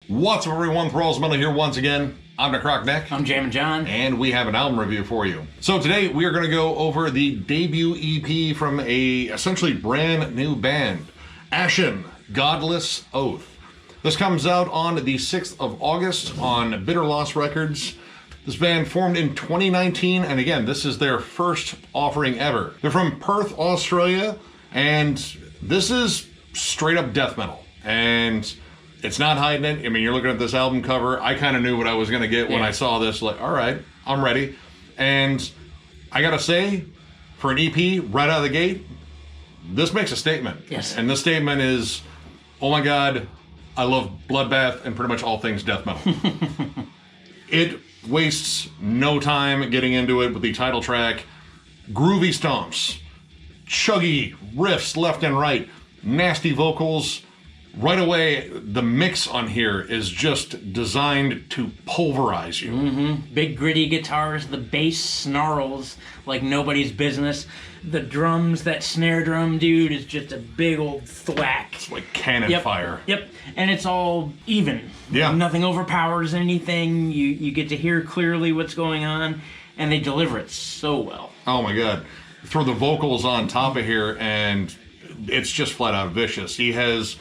What's up, everyone? Thralls Metal here once again. I'm Necrotic. I'm Jammin John. And we have an album review for you. So today we are going to go over the debut EP from a essentially brand new band, Ashen, Godless Oath. This comes out on the 6th of August on Bitter Loss Records. This band formed in 2019, and again, this is their first offering ever. They're from Perth, Australia, and this is straight up death metal. And it's not hiding it. I mean, you're looking at this album cover. I kind of knew what I was going to get when I saw this. Like, all right, I'm ready. And I got to say, for an EP right out of the gate, this makes a statement. Yes. And this statement is, oh my God, I love Bloodbath and pretty much all things death metal. It wastes no time getting into it with the title track. Groovy stomps, chuggy riffs left and right, nasty vocals. Right away, the mix on here is just designed to pulverize you. Mm-hmm. Big gritty guitars, the bass snarls like nobody's business. The drums, that snare drum, dude, is just a big old thwack. It's like cannon fire. Yep, and it's all even. Yeah. Nothing overpowers anything. You get to hear clearly what's going on, and they deliver it so well. Oh my God. Throw the vocals on top of here, and it's just flat out vicious. He has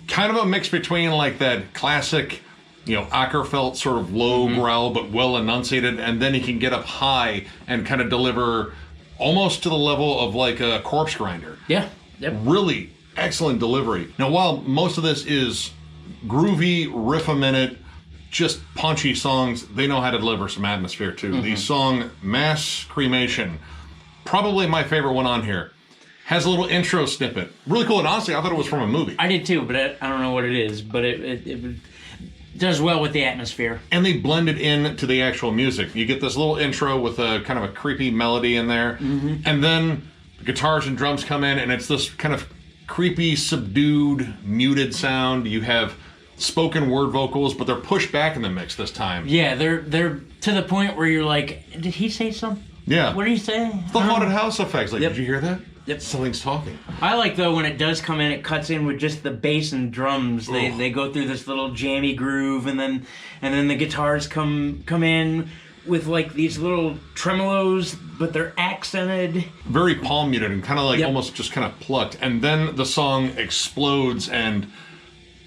kind of a mix between like that classic, Ackerfeld sort of low growl, but well enunciated, and then he can get up high and kind of deliver almost to the level of like a Corpse Grinder. Yeah. Yep. Really excellent delivery. Now, while most of this is groovy, riff a minute, just punchy songs, they know how to deliver some atmosphere too. The song Mass Cremation, probably my favorite one on here, has a little intro snippet. Really cool, and honestly, I thought it was from a movie. I did too, but I don't know what it is, but it does well with the atmosphere. And they blend it in to the actual music. You get this little intro with a kind of a creepy melody in there, and then the guitars and drums come in, and it's this kind of creepy, subdued, muted sound. You have spoken word vocals, but they're pushed back in the mix this time. Yeah, they're to the point where you're like, did he say something? Yeah. What did he say? The haunted house effects. Like, did you hear that? Yep. Something's talking. I like, though, when it does come in, it cuts in with just the bass and drums. They go through this little jammy groove, and then the guitars come in with like these little tremolos, but they're accented. Very palm muted and kind of like almost just kind of plucked. And then the song explodes, and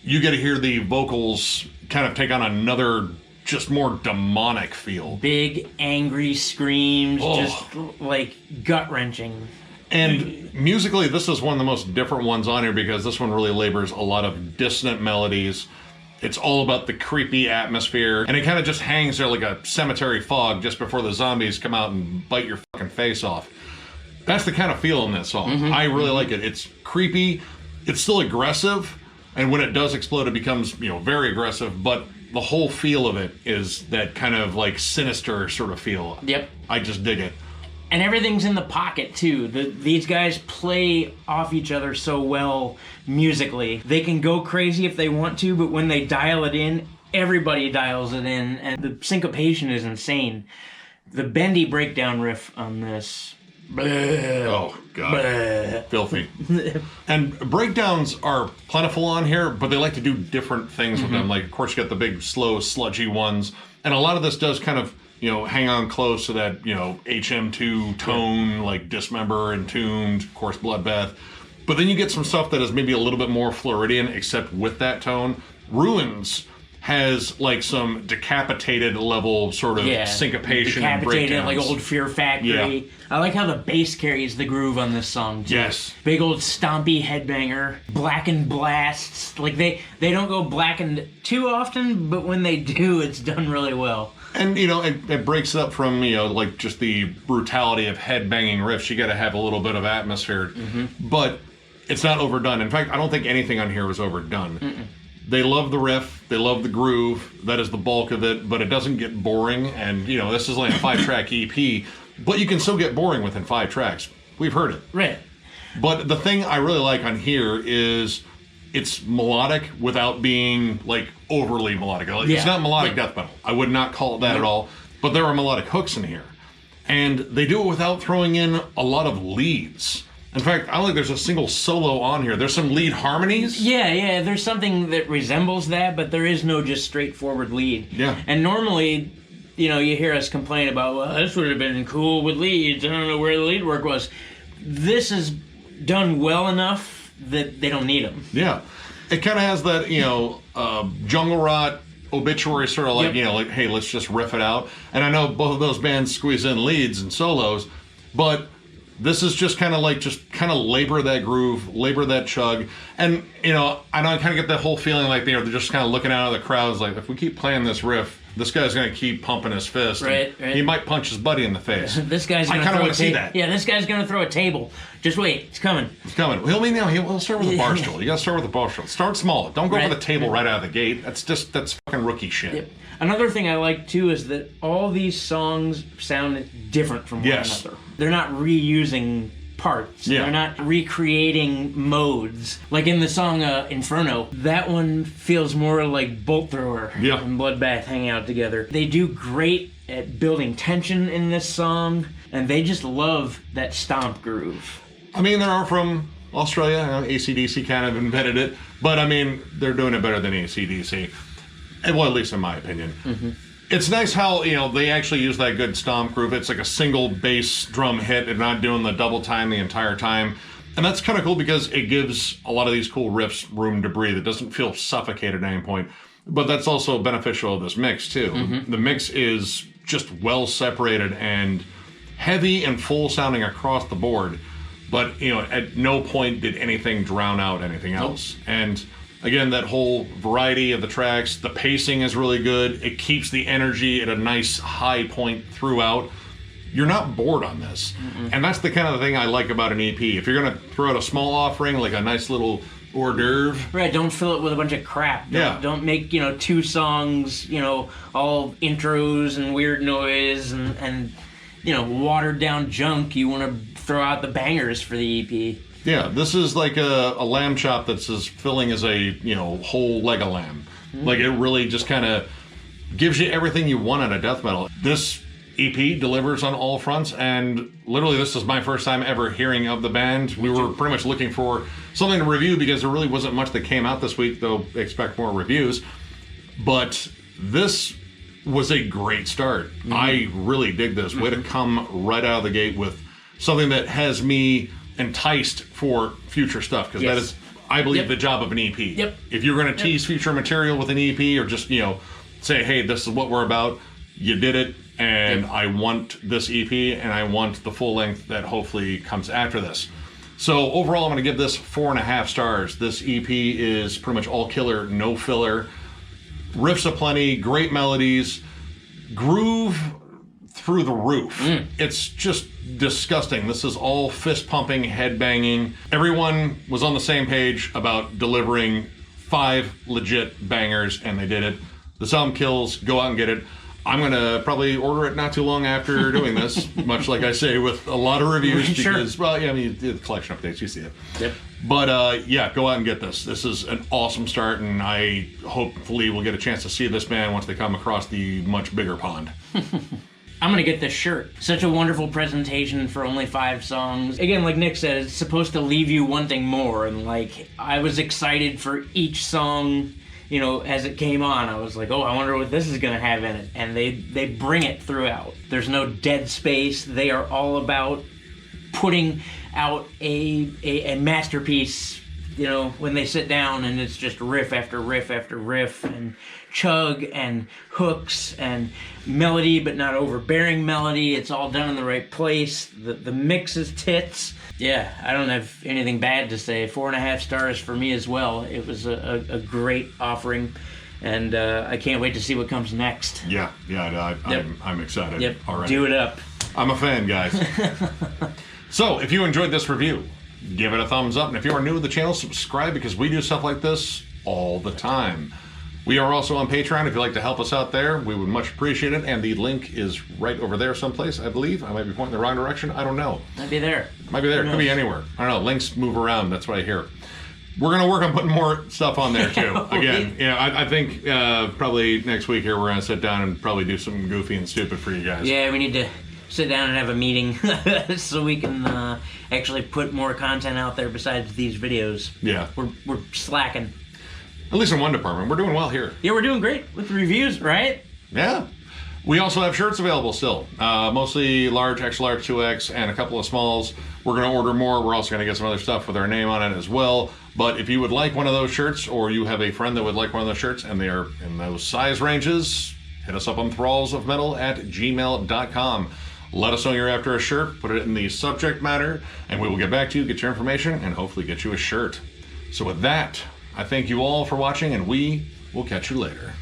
you get to hear the vocals kind of take on another, just more demonic feel. Big, angry screams, just like gut-wrenching. And musically, this is one of the most different ones on here because this one really labors a lot of dissonant melodies. It's all about the creepy atmosphere, and it kind of just hangs there like a cemetery fog just before the zombies come out and bite your fucking face off. That's the kind of feel in that song. I really like it. It's creepy. It's still aggressive, and when it does explode, it becomes, very aggressive, but the whole feel of it is that kind of like sinister sort of feel. Yep. I just dig it. And everything's in the pocket, too. These guys play off each other so well musically. They can go crazy if they want to, but when they dial it in, everybody dials it in, and the syncopation is insane. The bendy breakdown riff on this. Bleh, oh, God. Bleh. Filthy. And breakdowns are plentiful on here, but they like to do different things with them. Like, of course, you got the big, slow, sludgy ones. And a lot of this does kind of, hang on close to that, HM2 tone, like Dismember, Entombed, of course, Bloodbath. But then you get some stuff that is maybe a little bit more Floridian, except with that tone. Ruins has like some decapitated level sort of syncopation and breakdowns. Like old Fear Factory. Yeah. I like how the bass carries the groove on this song too. Yes. Big old stompy headbanger, blackened blasts. Like they don't go blackened too often, but when they do, it's done really well. And, it breaks it up from, like just the brutality of head-banging riffs. You got to have a little bit of atmosphere. But it's not overdone. In fact, I don't think anything on here was overdone. They love the riff. They love the groove. That is the bulk of it. But it doesn't get boring. And, this is like a 5-track EP. But you can still get boring within 5 tracks. We've heard it. Right. But the thing I really like on here is it's melodic without being like overly melodic. It's not melodic death metal. I would not call it that at all. But there are melodic hooks in here. And they do it without throwing in a lot of leads. In fact, I don't think there's a single solo on here. There's some lead harmonies. Yeah, there's something that resembles that, but there is no just straightforward lead. Yeah. And normally, you hear us complain about, well, this would have been cool with leads. I don't know where the lead work was. This is done well enough that they don't need them. Yeah. It kind of has that, jungle rot, obituary sort of like, like, hey, let's just riff it out. And I know both of those bands squeeze in leads and solos, but this is just kind of labor that groove, labor that chug. And, I know I kind of get that whole feeling like, they're just kind of looking out of the crowds like, if we keep playing this riff, this guy's going to keep pumping his fist. Right. He might punch his buddy in the face. This guy's going to throw a table. Yeah, this guy's going to throw a table. Just wait, it's coming. It's coming. He'll start with a bar stool. You got to start with a bar stool. Start small. Don't go for the table right out of the gate. That's fucking rookie shit. Yep. Another thing I like too is that all these songs sound different from one another. They're not reusing parts. Yeah. They're not recreating modes. Like in the song Inferno, that one feels more like Bolt Thrower and Bloodbath hanging out together. They do great at building tension in this song, and they just love that stomp groove. I mean, they are from Australia. AC/DC kind of invented it, but I mean, they're doing it better than AC/DC. Well, at least in my opinion. Mm-hmm. It's nice how, they actually use that good stomp groove. It's like a single bass drum hit and not doing the double time the entire time. And that's kind of cool because it gives a lot of these cool riffs room to breathe. It doesn't feel suffocated at any point. But that's also beneficial of this mix, too. Mm-hmm. The mix is just well separated and heavy and full sounding across the board. But, at no point did anything drown out anything else. And again, that whole variety of the tracks, the pacing is really good. It keeps the energy at a nice high point throughout. You're not bored on this. Mm-mm. And that's the kind of thing I like about an EP. If you're going to throw out a small offering, like a nice little hors d'oeuvre. Right, don't fill it with a bunch of crap. Don't make, 2 songs, all intros and weird noise and watered down junk. You want to throw out the bangers for the EP. Yeah, this is like a lamb chop that's as filling as a, whole leg of lamb. Mm-hmm. Like, it really just kind of gives you everything you want out of death metal. This EP delivers on all fronts, and literally this is my first time ever hearing of the band. We were pretty much looking for something to review because there really wasn't much that came out this week, though expect more reviews. But this was a great start. Mm-hmm. I really dig this. Way to come right out of the gate with something that has me enticed for future stuff, because that is, I believe, the job of an EP. Yep. If you're going to tease future material with an EP, or just say, hey, this is what we're about, you did it, and I want this EP, and I want the full length that hopefully comes after this. So overall, I'm going to give this 4.5 stars. This EP is pretty much all killer, no filler, riffs aplenty, great melodies, groove through the roof. It's just disgusting. This is all fist pumping, head banging. Everyone was on the same page about delivering 5 legit bangers, and they did it. The album kills. Go out and get it. I'm gonna probably order it not too long after doing this, much like I say with a lot of reviews, because the collection updates, you see it. Yep. But go out and get this. This is an awesome start, and I hopefully will get a chance to see this band once they come across the much bigger pond. I'm gonna get this shirt. Such a wonderful presentation for only 5 songs. Again, like Nick said, it's supposed to leave you wanting more, and I was excited for each song, as it came on. I was like, oh, I wonder what this is gonna have in it. And they bring it throughout. There's no dead space. They are all about putting out a masterpiece, when they sit down, and it's just riff after riff after riff, and chug and hooks and melody, but not overbearing melody. It's all done in the right place. The mix is tits. Yeah, I don't have anything bad to say. 4.5 stars for me as well. It was a great offering, and I can't wait to see what comes next. I'm excited. Yep, already. Do it up. I'm a fan, guys. So, if you enjoyed this review, give it a thumbs up, and if you are new to the channel, subscribe, because we do stuff like this all the time. We are also on Patreon. If you'd like to help us out there, we would much appreciate it. And the link is right over there someplace, I believe. I might be pointing in the wrong direction. I don't know. Might be there. Could be anywhere. I don't know. Links move around. That's what I hear. We're going to work on putting more stuff on there, too. Again, I think probably next week here we're going to sit down and probably do something goofy and stupid for you guys. Yeah, we need to sit down and have a meeting so we can actually put more content out there besides these videos. Yeah. We're slacking. At least in one department. We're doing well here. Yeah, we're doing great with reviews, right? Yeah. We also have shirts available still. Mostly large, extra large, 2X, and a couple of smalls. We're going to order more. We're also going to get some other stuff with our name on it as well. But if you would like one of those shirts, or you have a friend that would like one of those shirts, and they are in those size ranges, hit us up on thrallsofmetal@gmail.com. Let us know you're after a shirt. Put it in the subject matter, and we will get back to you, get your information, and hopefully get you a shirt. So with that, I thank you all for watching, and we will catch you later.